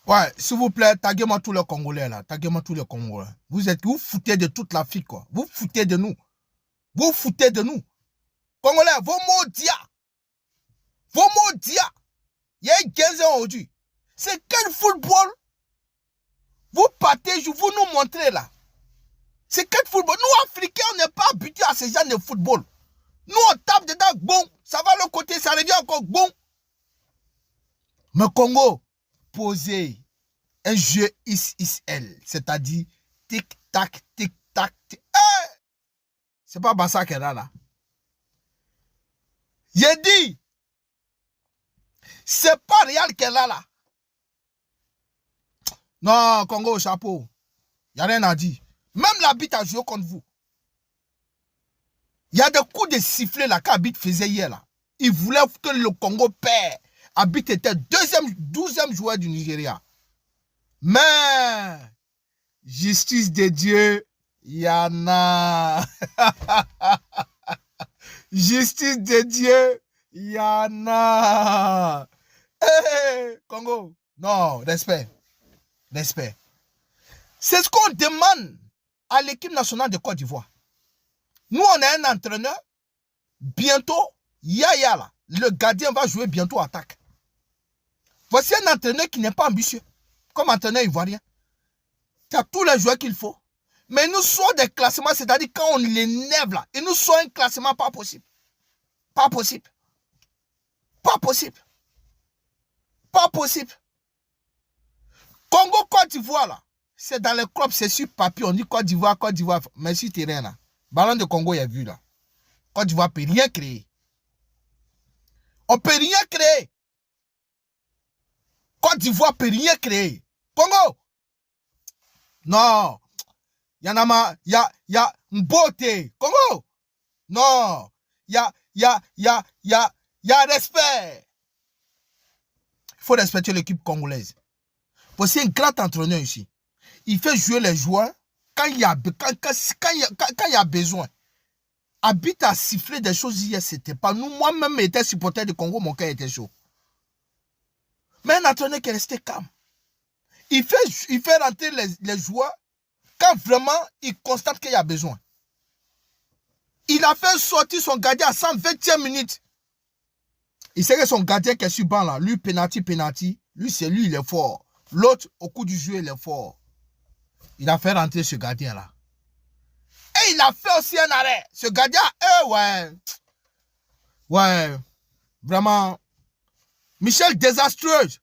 Ouais, s'il vous plaît, taguez-moi tous les Congolais là. Taguez-moi tous les Congolais. Vous foutez de toute l'Afrique, quoi. Vous foutez de nous. Vous foutez de nous. Congolais, vos mots dia. Vos mots dia. Il y a 15 ans aujourd'hui. C'est quel football? Vous partez, vous nous montrez là. C'est quel football? Nous, Africains, on n'est pas habitués à ce genre de football. Nous, on tape dedans, bon. Ça va le côté, ça revient encore, bon. Mais Congo, posez un jeu ISL, c'est-à-dire tic-tac, tic-tac. Hey! C'est pas Bassa qui est là. J'ai dit, c'est pas Real qui est là. Non, Congo, chapeau. Il n'y a rien à dire. Même l'Habit a joué contre vous. Il y a des coups de sifflet là qu'Habit faisait hier là. Il voulait que le Congo perd. Habit était 12e joueur du Nigeria. Mais, justice de Dieu, il y en a. Justice de Dieu, il y en a. Hey, Congo, non, respect. Respect. C'est ce qu'on demande à l'équipe nationale de Côte d'Ivoire. Nous, on a un entraîneur. Bientôt, Yaya, là, le gardien va jouer bientôt attaque. Voici un entraîneur qui n'est pas ambitieux. Comme entraîneur ivoirien. Tu as tous les joueurs qu'il faut. Mais il nous sort des classements, c'est-à-dire quand on l'énerve là, il nous sort un classement pas possible. Pas possible. Pas possible. Pas possible. Congo, Côte d'Ivoire là, c'est dans les clubs, c'est sur papier, on dit Côte d'Ivoire, mais sur terrain là. Ballon de Congo, il y a vu là. Côte d'Ivoire ne peut rien créer. On ne peut rien créer. Côte d'Ivoire ne peut rien créer. Congo. Non. Il y en a marre. Il y a une beauté. Congo. Non. Il y a respect. Il faut respecter l'équipe congolaise. Parce que c'est un grand entraîneur ici. Il fait jouer les joueurs quand il y a besoin. Habit à siffler des choses hier, c'était pas nous. Moi-même, j'étais supporter du Congo, mon cœur était chaud. Mais un entraîneur qui est resté calme. Il fait rentrer les joueurs quand vraiment il constate qu'il y a besoin. Il a fait sortir son gardien à 120e minute. Il sait que son gardien qui est sur banc là, lui, penalty. Lui, c'est lui, il est fort. L'autre, au coup du jeu, il est fort. Il a fait rentrer ce gardien là. Et il a fait aussi un arrêt. Ce gardien, ouais, vraiment. Michel désastreuse.